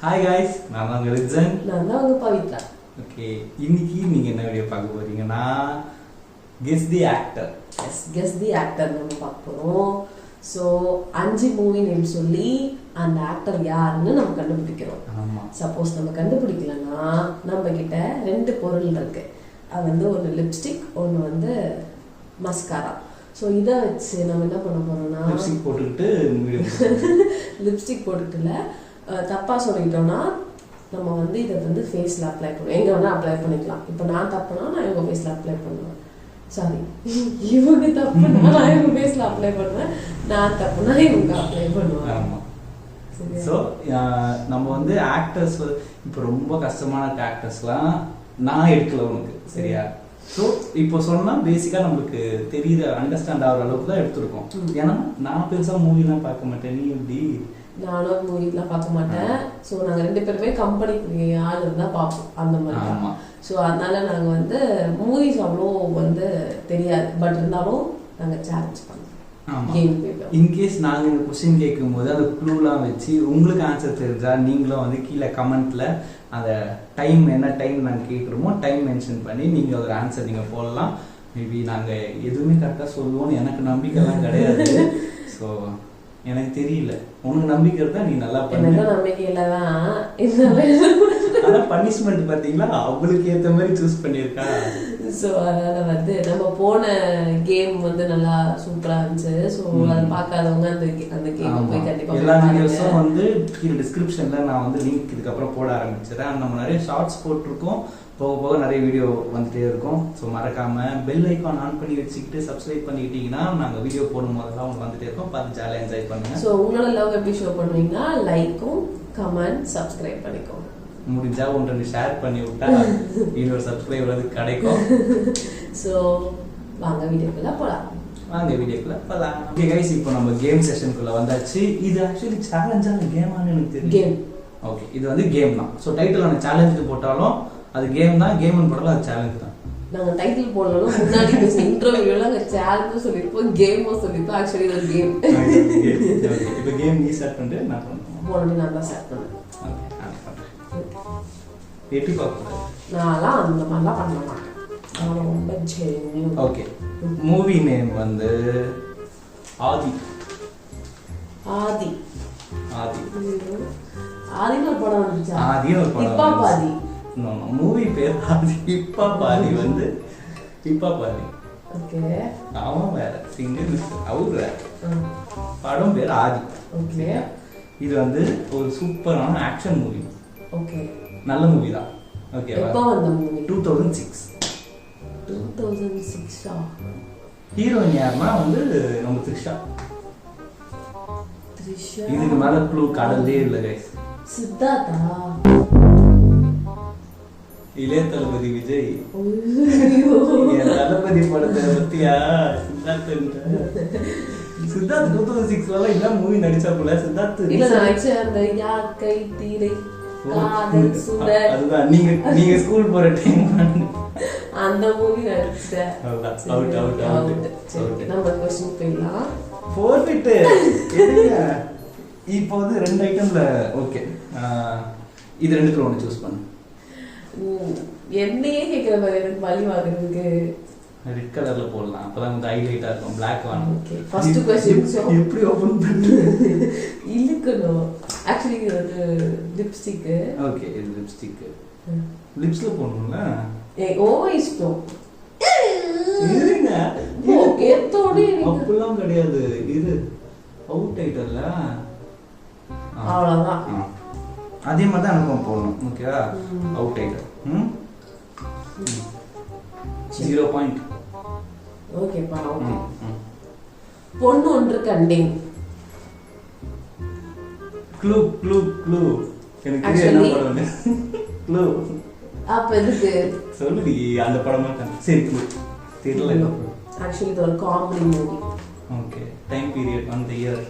Hi guys, நான் தான் ரிட்சன். நான் தான் உங்க பவித்ரா. ஓகே, இன்னைக்கு நீங்கள் என்ன வீடியோ பார்க்க போறீங்கன்னா guess the actor. Yes, guess the actor நம்ம பார்க்க போகிறோம். ஸோ 5 மூவி நேம் சொல்லி அந்த ஆக்டர் யாருன்னு நம்ம கண்டுபிடிக்கிறோம். ஆமாம். சப்போஸ் நம்ம கண்டுபிடிக்கலன்னா நம்ம கிட்ட 2 பொருள் இருக்கு. அது வந்து ஒன்று லிப்ஸ்டிக், ஒன்று வந்து மஸ்காரா. ஸோ இதை வச்சு நம்ம என்ன பண்ண போறோம்னா லிப்ஸ்டிக் போட்டுக்கிட்டு லிப்ஸ்டிக் போட்டுட்டுல தப்பாக சொல்லிட்டோம்னா நம்ம வந்து இதை வந்து ஃபேஸில் அப்ளை பண்ணுவோம். எங்கே வேணால் அப்ளை பண்ணிக்கலாம். இப்போ நான் தப்புனா நான் இவங்க ஃபேஸில் அப்ளை பண்ணுவேன். சாரி, இவங்க தப்புனா நான் இவங்க ஃபேஸில் அப்ளை பண்ணுவேன். நான் தப்புனா இவங்க அப்ளை பண்ணுவேன். ஆமாம். ஸோ நம்ம வந்து ஆக்டர்ஸ் இப்போ ரொம்ப கஷ்டமான ஆக்டர்ஸ்லாம் நான் எடுக்கல உனக்கு, சரியா? ஸோ இப்போ சொன்னால் பேசிக்காக நம்மளுக்கு தெரியுற அண்டர்ஸ்டாண்ட் ஆகிற அளவுக்கு தான் எடுத்துருக்கோம். ஏன்னா நான் பெருசாக மூவிலாம் பார்க்க மாட்டேன். நீ எப்படி? நானும் மூவிலாம் பார்க்க மாட்டேன். ஸோ நாங்கள் 2 பேருமே கம்பெனிக்கு ஆள் இருந்தால் பார்ப்போம் அந்த மாதிரி தான். ஸோ அதனால நாங்கள் வந்து மூவிஸ் அவ்வளோ வந்து தெரியாது. பட் இருந்தாலும் நாங்கள் சேலஞ்ச் பண்ணுவோம். இன்கேஸ் நாங்கள் இந்த கொஸ்டின் கேட்கும் போது அந்த க்ளூலாம் வச்சு உங்களுக்கு ஆன்சர் தெரிஞ்சால் நீங்களும் வந்து கீழே கமெண்ட்டில் அந்த டைம் என்ன டைம் நாங்கள் கேட்குறோமோ டைம் மென்ஷன் பண்ணி நீங்கள் ஒரு ஆன்சர் நீங்கள் போடலாம். மேபி நாங்கள் எதுவுமே கரெக்டாக சொல்லுவோம்னு எனக்கு நம்பிக்கைலாம் கிடையாது. ஸோ எனக்கு தெரியல, உனக்கு நம்பிக்கை இருந்தா நீ நல்லா பண்ணு. நம்பிக்கையில தான் ஆனா பனிஷ்மெண்ட் பாத்தீங்களா, அவங்களுக்கு ஏத்த மாதிரி சூஸ் பண்ணிருக்கா. ஸோ அதனால வந்து நம்ம போன கேம் வந்து நல்லா சூப்பரா இருந்துச்சு. ஸோ அதை பார்க்காதவங்க அந்த கேம் போய் கண்டிப்பா எல்லா வீடியோஸும் வந்து கீழே டிஸ்கிரிப்ஷன்ல நான் வந்து லிங்க் இதுக்கப்புறம் போட ஆரம்பிச்சிடறேன். நம்ம நிறைய ஷார்ட்ஸ் போட்டிருக்கோம், போக போக நிறைய வீடியோ வந்துட்டே இருக்கும். ஸோ மறக்காம பெல் ஐக்கான் ஆன் பண்ணி வச்சுக்கிட்டு சப்ஸ்கிரைப் பண்ணிக்கிட்டீங்கன்னா நாங்கள் வீடியோ போடும் போதெல்லாம் அவங்க வந்துட்டே இருக்கோம். பார்த்து ஜாலியாக என்ஜாய் பண்ணுங்க. ஸோ உங்களோட லவ் எப்படி ஷோ பண்ணுவீங்கன்னா லைக்கும் கமெண்ட் சப்ஸ்கிரைப் பண்ணிக்கோங்க. முடிஞ்சா 1-2 ஷேர் பண்ணி விட்டா இன்னொரு சப்ஸ்கிரைபர் வந்து கிடைக்கும். ஸோ வாங்க வீடியோக்குள்ள போகலாம். ஓகே கைஸ், இப்போ நம்ம கேம் செஷனுக்குள்ள வந்தாச்சு. இது ஆக்சுவலி சேலஞ்சான கேமான்னு எனக்கு தெரியும். கேம். ஓகே, இது வந்து கேம் தான். ஸோ டைட்டில் நான் சேலஞ்சு போட்டாலும் அது கேம் தான், கேம்னு போட்டாலும் அது சேலஞ்ச் தான். நாங்கள் டைட்டில் போடலாம் முன்னாடி இன்டர்வியூல நாங்கள் சேலஞ்சும் சொல்லியிருப்போம், கேமும் சொல்லியிருப்போம். ஆக்சுவலி இது கேம். இப்போ கேம் நீ ஸ்டார்ட் பண்ணிட்டு நான் பண்ணுறேன். போனோடனே நான் தான் ஸ்டார்ட் பண்ணேன். ஓகே, நான் பண்ணுறேன். எப்படி பார்க்குறேன்? நான்லாம் அந்த மாதிரிலாம் பண்ண மாட்டேன். நான் ரொம்ப ஜென்யூன். ஓகே, மூவி நேம் வந்து ஆதி. ஆதி. ஆதி. ஆதின்னு ஒரு படம் வந்துச்சா? ஆதின்னு ஒரு படம். இப்பா பாதி. மூவி பேர் ஆதி. இப்பா பாதி வந்து இப்பா பாதி. ஓகே. அவன் வேற சிங்கிள், அவர் வேற. படம் பேர் ஆதி. ஓகே. இது வந்து ஒரு சூப்பரான ஆக்ஷன் மூவி. ஓகே. நல்ல மூவி தான். ஓகேவா? எப்போ வந்த மூவி? 2006. 2006. ஹீரோயின் யாருன்னா வந்து நம்ம த்ரிஷா. இதுக்கு மேல க்ளூ கடல்லே இல்ல கைஸ். சித்தார்த்தா. இளைய தளபதி விஜய். தளபதி படத்தை பத்தியா? சித்தார்த் 2006 இல்ல மூவி நடிச்சா போல. சித்தார்த் இல்ல நடிச்ச அந்த யாக்கை தீரை காதல் சுடர், அதுதான் நீங்க ஸ்கூல் போற டைம் அந்த மூவி நடிச்சேன். Out out out. சரி, நம்ம क्वेश्चन போயிடலாம். ஃபோர்ஃபிட். இப்போ வந்து 2 ஐட்டம்ல ஓகே, இது 2த்துல ஒன்று சூஸ் பண்ணு. என்னையே கேட்குற மாதிரி எனக்கு வலி வாங்குறதுக்கு. ரெட் கலர்ல போடலாம், அப்பதான் வந்து ஹைலைட்டா இருக்கும். Black வேணும். ஓகே, ஃபர்ஸ்ட் क्वेश्चन எப்படி ஓபன் பண்ணு? இல்லக்கணும். ஆக்சுவலி இது வந்து லிப்ஸ்டிக். ஓகே, இது லிப்ஸ்டிக். லிப்ஸ்ல போடணும்ல. ஓ இஷ்டம். இருங்க, ஏத்தோட அப்பெல்லாம் கிடையாது. இது அவுட் ஐட்டம்ல. அவ்வளவுதான். அதே மாதிரி தான் எனக்கும் போடணும். ஓகேவா? Out item 0 point. ஓகேப்பா. ஓகே. பொண்ணு ஒன்று கண்டேன். Clue clue clue. எனக்கு என்ன படம்? க்ளூ. அப்ப எதுக்கு சொல்லுடி, அந்த படமா தான். சரி, க்ளூ தெரியல. ஆக்சுவலி இது ஒரு comedy movie. Okay, time period அந்த இயர்.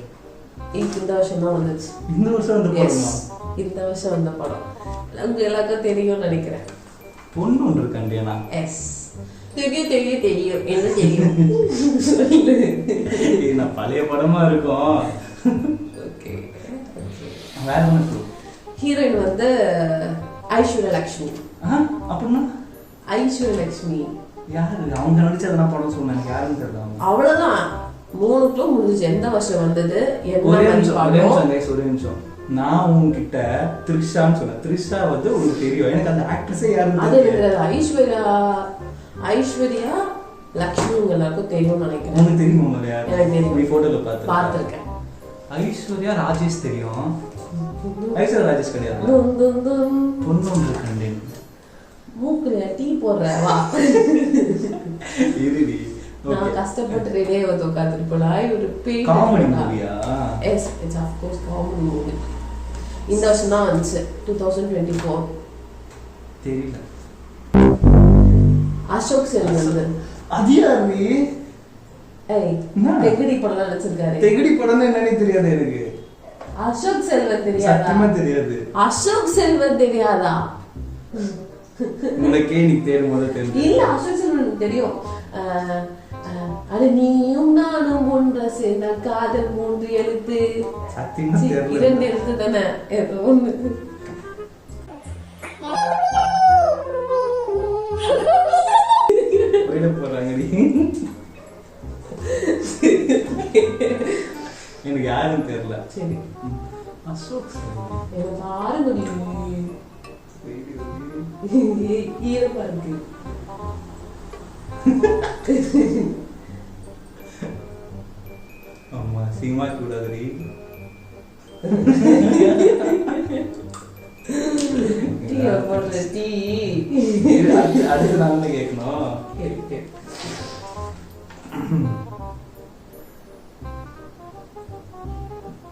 இந்த வருஷம் தான் வந்துச்சு. இந்த வருஷம் அந்த படமா? இந்த வருஷம் வந்த படம். உங்க எல்லாருக்கும் தெரியும்னு நினைக்கிறேன். பொண்ணு ஒன்று கண்டியானா? எஸ், தெரியும் தெரியும் தெரியும். என்ன தெரியும்? நான் பழைய படமா இருக்கும். ஓகே. வேற என்ன க்ளூ? ஹீரோயின் வந்து ஐஸ்வர்யா லட்சுமி. அப்படின்னா ஐஸ்வர்யா லட்சுமி யாரு? அவங்க நடிச்சதை நான் படம் சொன்னாங்க, யாருன்னு தெரியல. அவ்வளவுதான், 3 க்ளூ முடிஞ்சு. எந்த வருஷம் வந்தது, ஒரே நிமிஷம். நான் உங்ககிட்ட த்ரிஷான்னு சொன்னேன். த்ரிஷா வந்து உங்களுக்கு தெரியும், எனக்கு அந்த ஆக்ட்ரஸே யாருன்னு அது ஐஸ்வர்யா லட்சுமி உங்க எல்லாருக்கும் தெரியும்னு நினைக்கிறேன். உங்களுக்கு தெரியுமா? எனக்கு தெரியும், நீ போட்டோல பார்த்திருக்கேன். ஐஸ்வர்யா ராஜேஷ் தெரியும். ஐஸ்வர்யா ராஜேஷ் கிடையாது, பொண்ணு கண்டேன். மூக்குல டீ போடுற வா. இருடி, நான் கஷ்டப்பட்டு ரெடியே வந்து உட்காந்துருப்பேன். ஒரு காமெடி மூவியா? Yes, it's of course comedy movie. இந்த வருஷம் தான் வந்துச்சு, 2024. தெரியல. அசோக் செல்வன். அது யாரு? ஏய், தெகடி படம் நடிச்சிருக்காரு. தெகடி படம் என்னன்னே தெரியாது எனக்கு. அசோக் செல்வன் தெரியாதா? சத்தியமா தெரியாது. அசோக் செல்வன் தெரியாதா? உனக்கே நீ தேடும் போது தெரியும். இல்ல, அசோக் செல்வன் தெரியும். அது நீயும் நானும் ஒன்ற சேர்ந்த காதல் 3 எழுத்து. சத்தியமா தெரியல. 2 எழுத்து தானே, ஏதோ ஒண்ணு. போயிட போறாங்கடி. எனக்கு யாரும் தெரியல. சரி, அசோக் எனக்கு பாருங்க, ஈரமா இருக்கு. அம்மா சினிமா கூடாதுடி. அடுத்து நான் கேட்கணும்.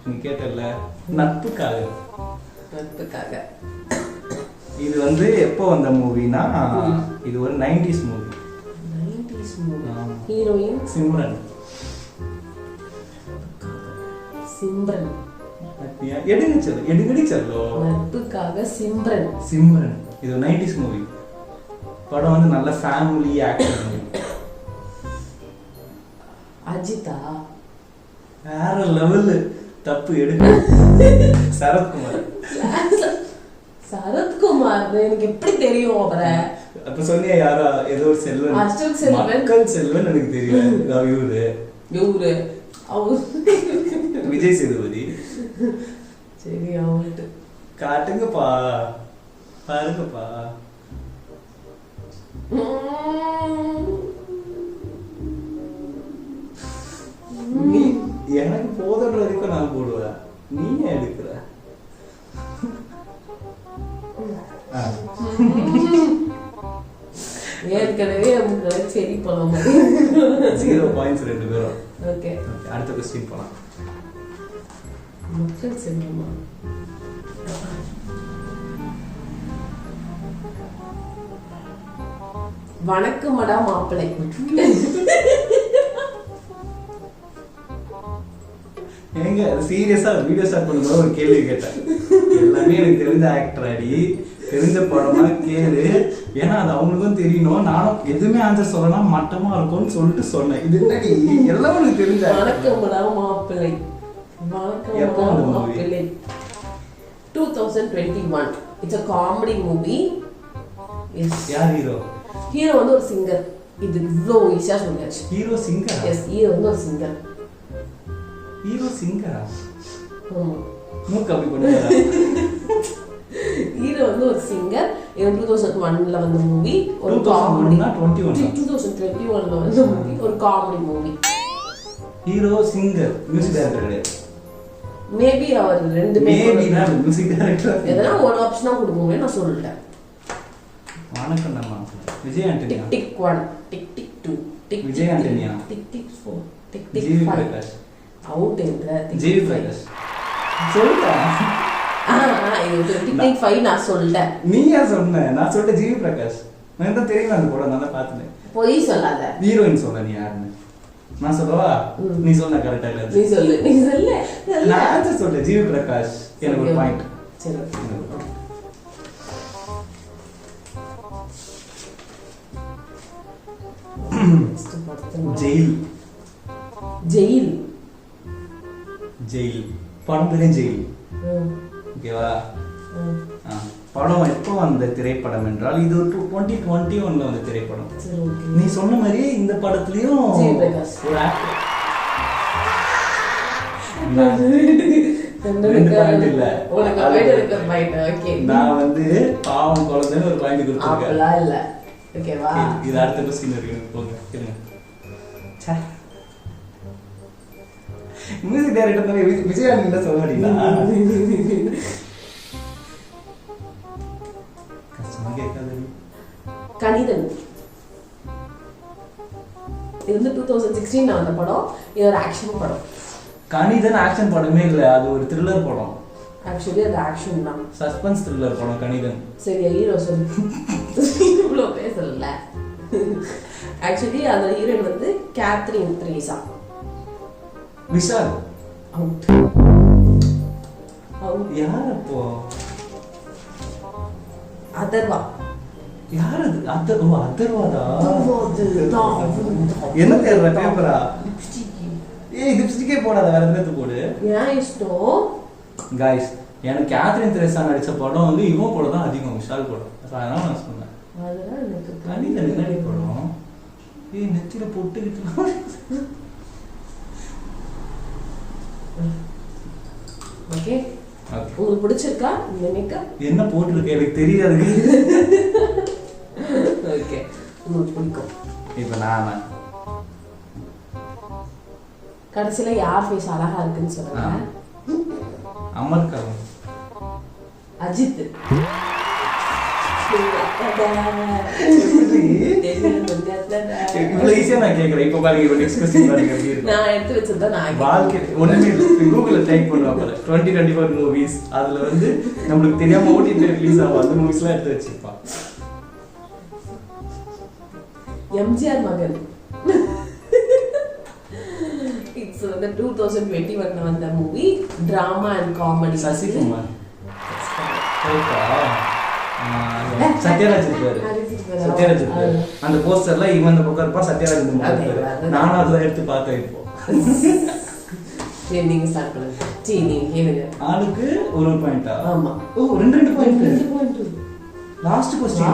நீ கேட்டல நட்புக்காக. இது வந்து எப்போ வந்த மூவினா, இது ஒரு 90s மூவி. ஹீரோயின் சிம்ரன். எடுங்கடி செல்லோ. நட்புக்காக சிம்ரன். இது 90s மூவி. படம் வந்து நல்ல ஃபேமிலி ஆக்ஷன் மூவி. அஜிதா? வேற லெவல். தப்பு, எடுங்க. சரத்குமார். சரத்குமார் எனக்கு எப்படி தெரியும் அவரை? அப்ப சொன்னியா யாரா? ஏதோ ஒரு செல்வன். அசோக் செல்வன். மக்கள் செல்வன் எனக்கு தெரியும். இவரு விஜய் சேதுபதி. சரி, அவங்கள்ட்ட காட்டுங்கப்பா, பாருங்கப்பா. நீ எனக்கு போதுன்ற வரைக்கும் நான் போடுவேன், நீ எடுக்கிற. ஏற்கனவே சரி போலாம். 0 பாயிண்ட்ஸ் 2 பேரும். ஓகே, அடுத்த क्वेश्चन போலாம். மக்கள் செல்வமா? வணக்கமடா மாப்பிள்ளை. ஏங்க சீரியஸா வீடியோ ஸ்டார்ட் பண்ணும்போது ஒரு கேள்வி கேட்டேன். எல்லாமே எனக்கு தெரிஞ்ச ஆக்டர் அடி, தெரிஞ்ச படமா கேளு, ஏன்னா அது அவங்களுக்கும் தெரியணும். நானும் எதுவுமே ஆன்சர் சொல்லலாம் மட்டமா இருக்கும்னு சொல்லிட்டு சொன்னேன். இது என்னடி எல்லாம் உனக்கு தெரிஞ்ச. வணக்கமடா மாப்பிள்ளை. Vanakkamda Mappillai 2021. It's a comedy movie. Yes. யார் ஹீரோ? ஹீரோ வந்து ஒரு சிங்கர். இது இவ்ளோ ஈஸியா சொல்லியாச்சு. Hero singer? எஸ், ஹீரோ வந்து ஒரு சிங்கர். ஹீரோ சிங்கரா? மூக்கு அப்படி பண்ணுவாரா? ஹீரோ வந்து ஒரு சிங்கர். இது 2001ல வந்த மூவி. ஒரு காமெடி. 2021ல வந்த மூவி, ஒரு comedy movie. Hero singer, music director கிடையாது. மேபி அவர் ரெண்டுமே. மேபி நான் மியூசிக் டைரக்டர். எதனா ஒரு ஆப்ஷனா கொடுங்க, நான் சொல்லிட்டேன். வணக்கம் நம்ம விஜய் ஆண்டனியா. டிக் 1, டிக் 2, டிக் விஜய் ஆண்டனியா. Tick 4, tick 5. GV Prakash. Out என்ற ஜிவி பிரகாஷ். சொல்லுடா. இது டிக் 5 நான் சொல்லிட்டேன். நீ ஏன் சொன்ன? நான் சொல்லிட்டேன் ஜிவி பிரகாஷ். நான் தான் தெரியும் அந்த படம், நான் பார்த்தேன். போய் சொல்லாத. ஹீரோயின் சொல்ல நீ யாருன்னு நான் சொல்லவா? நீ சொன்ன கரெக்டா இல்ல? நீ சொல்லு. நான் ஆன்சர் சொல்றேன், ஜிவி பிரகாஷ். எனக்கு ஒரு பாயிண்ட். சரி, ஜெயில். ஜெயில். ஜெயில் படம் பேரே ஜெயில். ஓகேவா? படம் எப்போ வந்த திரைப்படம் என்றால் இது ஒரு 2021 வந்த திரைப்படம். சரி ஓகே. நீ சொன்ன மாதிரி இந்த படத்துலயும் ஒரு ஆக்டர். நான் வந்து பாவம் குழந்தைன்னு ஒரு பாயிண்ட் கொடுத்துருக்கேன். இல்ல ஓகேவா? இது அடுத்த क्वेश्चन இருக்கு. போங்க கேளுங்க. ச்சே மியூசிக் டைரக்டர் விஜயானந்த சொல்ல மாட்டீங்களா? கஷ்டமா கேட்காது. கணிதன். இது வந்து 2016 வந்த படம். இது ஒரு ஆக்ஷன் படம். கணிதன் ஆக்ஷன் படமே இல்ல, அது ஒரு த்ரில்லர் படம். ஆக்சுவலி அது ஆக்ஷன் தான். சஸ்பென்ஸ் த்ரில்லர் படம் கணிதன். சரி ஹீரோ சொல்லு. இவ்வளோ பேசல. ஆக்சுவலி அந்த ஹீரோயின் வந்து கேத்ரின் த்ரீசா. விஷால் அவுட். யார் அப்போ? அதர்வா. யார் அது? அதர்வாடா. என்ன தேடுற பேப்பரா? ஏய் லிப்ஸ்டிக்கே போடாத, வேற எதுக்கு போடு. ஏன் இஷ்டம்? गाइस எனக்கு கேத்ரின் தெரேசா நடிச்ச படம் வந்து இவன் கூட தான் அதிகம், விஷால் கூட. அதனால நான் சொன்னேன். அதெல்லாம் எனக்கு கணிதன் என்ன படம்? ஏய் நெத்தில போட்டுக்கிட்டு. ஓகே. உங்களுக்கு பிடிச்சிருக்கா இந்த மேக்கப்? என்ன போட்டுருக்கு எனக்கு தெரியாது. ஓகே உங்களுக்கு பிடிக்கும். இப்போ நான் கடைசியில யார் ஃபேஸ் அழகா இருக்குன்னு சொல்றாங்க? அமர் கரம். அஜித். இவ்வளவு ஈஸியா நான் கேக்குறேன். இப்போ பாருங்க, இப்போ நெக்ஸ்ட் क्वेश्चन பாருங்க எப்படி இருக்கு. நான் எடுத்து வச்சதா நான் வாழ்க்கை ஒண்ணுமே கூகுள்ல டைப் பண்ணுவாங்க 2024 மூவிஸ். அதுல வந்து நமக்கு தெரியாம ஓடிடி ரிலீஸ் ஆகும் அந்த மூவிஸ்லாம் எடுத்து வச்சிருப்பா. எம்ஜிஆர் மகன். இட்ஸ் வந்து 2021 வந்த movie, drama and comedy. Sasikumar. Sathyaraj இருக்காரு. சத்யராஜ் இருக்காரு. அந்த போஸ்டர்ல இவன் அந்த பக்கம் இருப்பா, சத்யராஜ் இந்த பக்கம் இருப்பாரு. நானும் அதெல்லாம் எடுத்து பார்த்தேன். இப்போ சரி நீங்க ஸ்டார்ட் பண்ணுங்க. சரி நீங்க கேளுங்க. ஆளுக்கு ஒரு பாயிண்டா? ஆமா. ஓ 2 point. 2 point. Last question.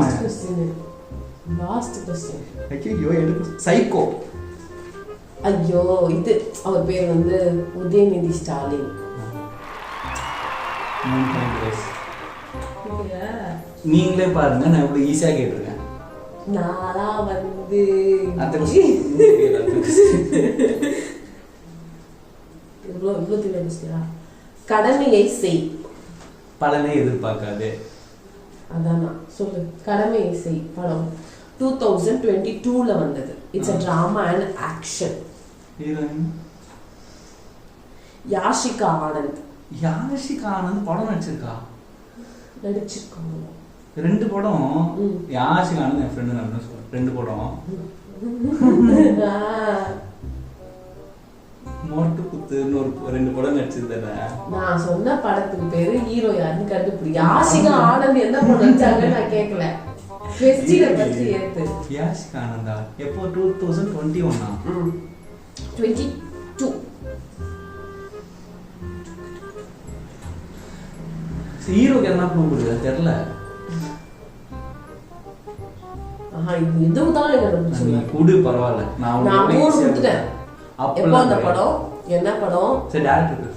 Last question. ஐயோ எடுக்கு. சைக்கோ. ஐயோ இது அவர் பேர் வந்து உதயநிதி ஸ்டாலின். நீங்களே பாருங்க, நான் இவ்வளவு ஈஸியா கேட்டிருக்கேன். நானா வந்து இவ்வளோ தெரியா? கடமையை செய். பலனை எதிர்பார்க்காது. அதானா சொல்லு. கடமையை செய் படம் 2022ல வந்தது. It's a drama and action. Yashika Anand. Yashika Anand படம் நடிச்சிருக்கா? நடிச்சிருக்காங்க 2 படம். யாஷிகா ஆனந்த் என் ஃப்ரெண்டு நான் சொல்றேன். 2 படம். மோட்டு குத்துன்னு ஒரு 2 படம் நடிச்சிருந்தேன். நான் சொன்ன படத்துக்கு பேரு ஹீரோ யாருன்னு கண்டுபிடி. யாஷிகா ஆனந்த் என்ன படம் நடிச்சாங்கன்னு நான் கேட்கல. யாஷிகா ஆனந்தா எப்போ? 2021 22. ஹீரோக்கு என்ன ப்ளூ கொடுக்குது தெரியல. இது எதுவும் தான் எனக்கு கூடு பரவாயில்ல. நான் மூணு கொடுத்துட்டேன். எப்போ அந்த படம்? என்ன படம்? சரி டேரக்டர்.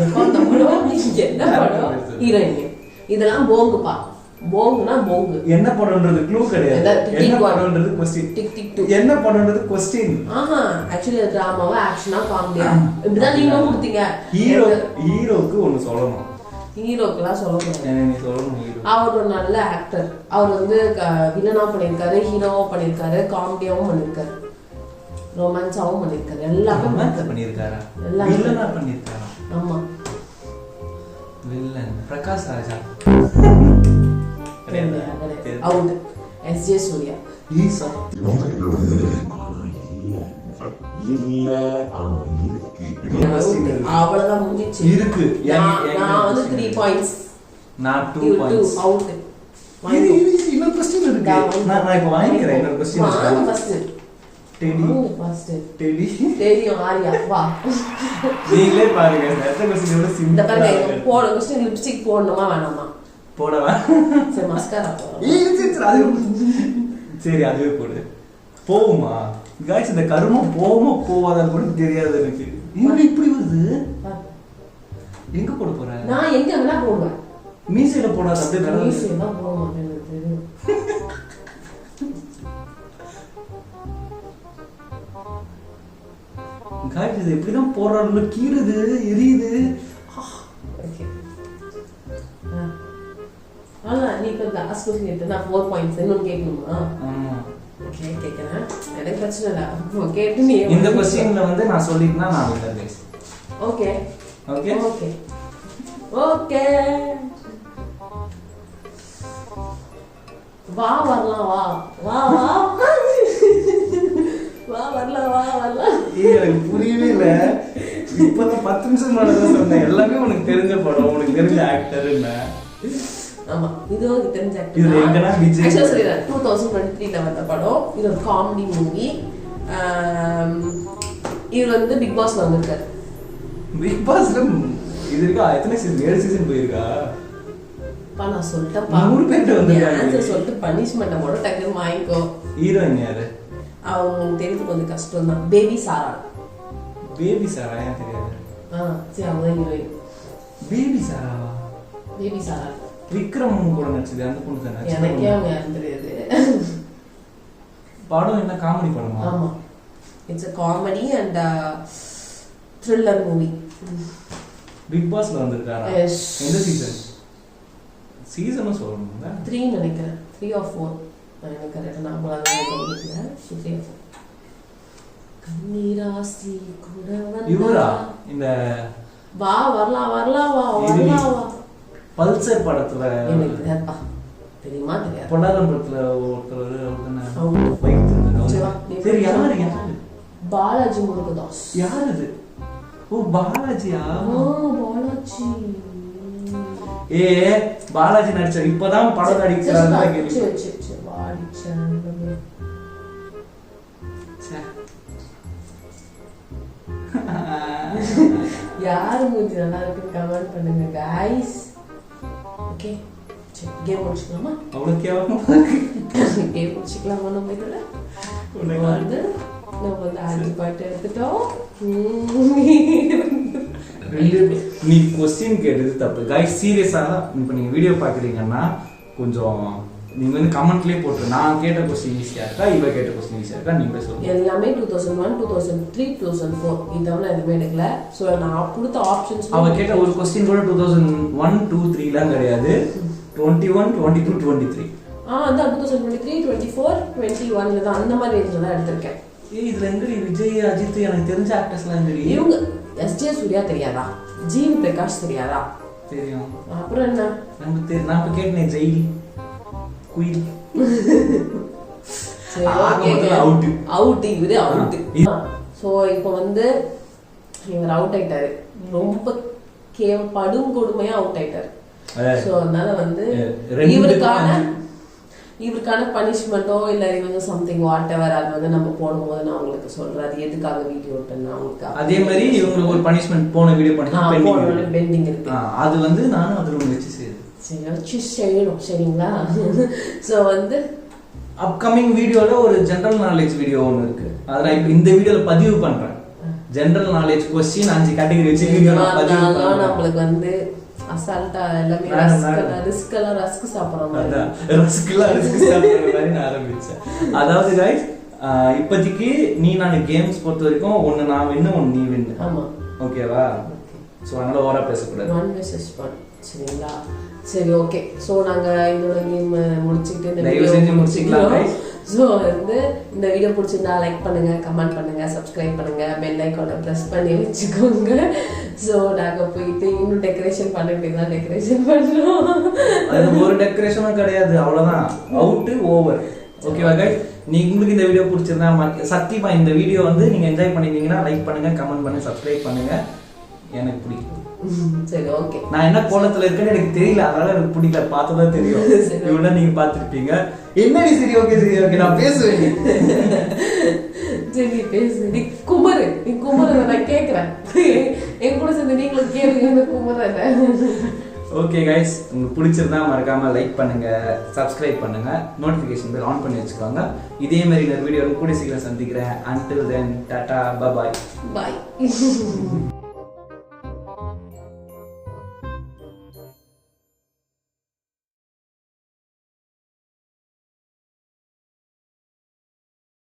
எப்போ அந்த படம்? என்ன படம்? ஹீரோயின். இதெல்லாம் போங்குப்பா. போங்குனா போங்கு. என்ன படம்ன்றது க்ளூ கிடையாது. என்ன படம்ன்றது क्वेश्चन. Tick tick 2. என்ன படம்ன்றது क्वेश्चन. एक्चुअली டிராமாவா ஆக்ஷனா காமெடியா இப்படிதான் நீங்க கொடுத்தீங்க. ஹீரோக்கு ஒன்னு சொல்லணும். ஹீரோக்குலாம் சொல்லக்கூடாது. நீ சொல்லணும். ஹீரோ அவர் ஒரு நல்ல ஆக்டர். அவர் வந்து வில்லனா பண்ணிருக்காரு, ஹீரோவா பண்ணிருக்காரு, காமெடியாவும் பண்ணிருக்காரு, ரொமான்ஸாவும் பண்ணிருக்காரு, எல்லாமே பண்ணிருக்காரு. வில்லனா பண்ணிருக்காரு. ஆமா வில்லன் பிரகாஷ் ராஜா. அவுட். எஸ்ஜே சூர்யா. அவ்வளவுதான் முடிஞ்சிச்சு. இருக்கு. நான் வந்து 3 பாயிண்ட்ஸ். நான் 2 பாயிண்ட்ஸ். அவுட். இன்னொரு क्वेश्चन இருக்கு. நான் இப்ப வாங்கிக்கிறேன். இன்னொரு क्वेश्चन இருக்கு. First teddy. First teddy. தெரியும் ஆரியா வா. நீங்களே பாருங்க. அடுத்த क्वेश्चन எவ்வளவு சிம்பிளா இருக்கு. போடு क्वेश्चन லிப்ஸ்டிக் போடணுமா வேணாமா? போடவா? சரி மஸ்காரா போடுறோம். சரி அதுவே போடு. போகுமா காய்ஸ்? இந்த கருமம் போகுமா போவாதான்னு கூட தெரியாது எனக்கு. இங்க இப்படி வருது. எங்க போட போற? நான் எங்க வேணா போடுவேன். மீசையில போடாத, அப்படியே கடவுள். மீசையில போட மாட்டேன் எனக்கு தெரியும். காய்ஸ் இது எப்படிதான் போடுறாங்க, கீறுது எரியுது. ஓகே நீ இப்போ லாஸ்ட் क्वेश्चन கேட்டு நான் 4 பாயிண்ட்ஸ் இன்னும் கேட்கணுமா? ஆமா ஓகே கேட்கறேன். எனக்கு பிரச்சனை இல்ல. கேட்டு நீ இந்த क्वेश्चनல வந்து நான் சொல்லிட்டேனா நான் winner guys. Okay okay okay okay வா வரலாம் வா வா வா வா வரலாம் வா வரலாம். எனக்கு புரியவே இல்ல. இப்பதான் 10 நிமிஷம் முன்னாடி தான் சொன்னேன். எல்லாமே உனக்கு தெரிஞ்ச படம், உனக்கு தெரிஞ்ச ஆக்டர் என்ன. ஆமா இது உங்களுக்கு தெரிஞ்ச ஆக்டர். இது எங்கனா விஜய். ஆக்சுவலா சொல்றேன் 2023ல வந்த படம். இது ஒரு காமெடி மூவி. இவர் வந்து பிக் பாஸ்ல வந்திருக்காரு. பிக் பாஸ்ல இது இருக்கா? எத்தனை சீசன்? 7 சீசன் போயிருக்கா? நான் சொல்லிட்டேன்ப்பா. 100 பேர் வந்திருக்காங்க. ஆன்சர் சொல்லிட்டு பனிஷ்மென்ட் மட்டும் டக்குனு வாங்கிக்கோ. ஹீரோயின் யாரு? அவங்க தெரிஞ்சு கொஞ்சம் கஷ்டம் தான். பேபி சாரா. பேபி சாரா ஏன் தெரியாது? சரி அவங்க ஹீரோயின். பேபி சாராவா? பேபி சாரா விக்ரம் கூட நடிச்சது அந்த பொண்ணு தானே? எனக்கே அவங்க யாரும் தெரியாது. படம் என்ன காமெடி படமா? ஆமா it's a comedy and thriller movie. Bigg பாஸ்ல வந்திருக்காரா? எந்த சீசன்? சீசனும் சொல்லணும்ல. 3 நினைக்கிறேன். 3 or 4 எனக்கு கரெக்டா ஞாபகம் இல்ல. 3 or 4 கண்ணீராசி கூட வந்தா இவரா இந்த வா வரலாம் வரலாம் வா வரலாம் வா பல்சர் படத்துல எனக்கு தெரியாதுப்பா. தெரியுமா தெரியாது? பொன்னாரம் படத்துல ஒருத்தர் அவர்தானே அவங்க பைக் சரி, தந்தாங்க. சரி யாரு யாரு? பாலாஜி முருகதாஸ். யார் அது? ஓ பாலாஜியா? பாலாஜி. பாலாஜி நடிச்சார். இப்பதான் படம் நடிக்கிறாரு. யாரு மூஞ்சி நல்லா இருக்கு கமெண்ட் பண்ணுங்க गाइस. ஓகே சரி கேம் முடிச்சுக்கலாமா? அவ்வளவு கேவலமா கேம் முடிச்சுக்கலாமா? நம்ம இதுல வந்து ஆன்டி பாயிண்ட் எடுத்துட்டோம். நீ क्वेश्चन கேட்டது தப்பு गाइस. சீரியஸா இப்போ நீங்க வீடியோ பாக்குறீங்கன்னா கொஞ்சம் நீங்க வந்து கமெண்ட்லயே போட்டு நான் கேட்ட क्वेश्चन ஈஸியா இருக்கா இவ கேட்ட क्वेश्चन ஈஸியா இருக்கா நீங்களே சொல்லுங்க. எல்லாமே 2001 2003 2004 இதெல்லாம் எதுவுமே எடுக்கல. சோ நான் கொடுத்த ஆப்ஷன்ஸ் அவ கேட்ட ஒரு क्वेश्चन கூட 2001 2 3 லாம் கிடையாது. 21 22 23 அந்த 2023 24 21 தான் அந்த மாதிரி ரேஞ்ச்ல தான் எடுத்திருக்கேன். இதுல எங்கடி விஜய் அஜித் எனக்கு தெரிஞ்ச ஆக்டர்ஸ்லாம் எங்கடி? இவங்க எஸ்ஜே சூர்யா தெரியாதா? ஜிவி பிரகாஷ் தெரியாதா? தெரியும். அப்புறம் என்ன நமக்கு நான் இப்ப கேட்டேன் ஜெயில் குயில். அவுட் இவரு அவுட். சோ இப்போ வந்து இவர் அவுட் ஆயிட்டாரு. ரொம்ப படும் கொடுமையா அவுட் ஆயிட்டாரு. சோ அதனால வந்து இவருக்கான பனிஷ்மெண்ட்டோ இல்ல இவங்க சம்திங் வாட் எவர் அது வந்து நம்ம போடும்போது நான் உங்களுக்கு சொல்றேன். அது எதுக்காக வீடியோ பண்ணா உங்களுக்கு அதே மாதிரி இவங்களுக்கு ஒரு பனிஷ்மெண்ட் போன வீடியோ பண்ணி பெண்டிங் இருக்கு. அது வந்து நானும் அதுல வச்சு செய்யணும் சரிங்களா? சோ வந்து அப்கமிங் வீடியோல ஒரு ஜெனரல் நாலேஜ் வீடியோ ஒன்று இருக்கு. அதை நான் இப்போ இந்த வீடியோல பதிவு பண்றேன். ஜெனரல் நாலேஜ் क्वेश्चन 5 கேட்டகரி வச்சு வீடியோ நான் பதிவு பண்றேன். நம்மளுக்கு வந்து அசால்ட்டா எல்லாமே ரஸ்க் சாப்பிடுற மாதிரி ரிஸ்க் சாப்பிடுற மாதிரி நான் ஆரம்பிச்சேன். அதாவது गाइस இப்போதைக்கு நீ நான் கேம்ஸ் பொறுத்த வரைக்கும் ஒன்னு நான் வின்னு ஒன்னு நீ வின்னு. ஆமா ஓகேவா? சோ அதனால ஓவரா பேசக்கூடாது. 1 vs 1 சரிங்களா? சரி ஓகே. சோ நாங்க இதோட கேம் முடிச்சிட்டு இந்த வீடியோ செஞ்சு முடிச்சிக்கலாம் गाइस. சோ வந்து இந்த வீடியோ பிடிச்சிருந்தா லைக் பண்ணுங்க, கமெண்ட் பண்ணுங்க, சப்ஸ்கிரைப் பண்ணுங்க, பெல் ஐகானை பிரஸ் பண்ணி வச்சுக்கோங்க. சோ நாங்க போயிட்டு இன்னும் டெக்கரேஷன் பண்ணிட்டு டெக்கரேஷன் பண்றோம். அது ஒரு டெக்கரேஷனும் கிடையாது, அவ்வளவுதான். Out over. ஓகேவா गाइस? உங்களுக்கு இந்த வீடியோ பிடிச்சிருந்தா சத்தியமா இந்த வீடியோ வந்து நீங்க என்ஜாய் பண்ணிருந்தீங்கன்னா லைக் பண்ணுங்க, கமெண்ட் பண்ணுங்க, சப்ஸ்கிரைப் பண்ணுங்க. எனக்கு பிடிக்கும். சரி ஓகே. நான் என்ன கோலத்துல இருக்கேன்னு எனக்கு தெரியல, அதனால எனக்கு பிடிக்கல. பார்த்ததான் தெரியும். இவ்வளவு நீங்க பாத்துருப்பீங்க. என்ன சரி ஓகே சரி ஓகே நான் பேசுவேன். சரி பேசு. நீ குமரு நான் கேக்குறேன். என் கூட சேர்ந்து நீங்களும் கேளுங்க. குமர ஓகே கைஸ், உங்களுக்கு பிடிச்சிருந்தா மறக்காம லைக் பண்ணுங்க, சப்ஸ்கிரைப் பண்ணுங்க, நோட்டிஃபிகேஷன் பெல் ஆன் பண்ணி வச்சுக்கோங்க. இதே மாதிரி ஒரு வீடியோ கூட சீக்கிரம் சந்திக்கிறேன். until then Tata, bye bye. Bye.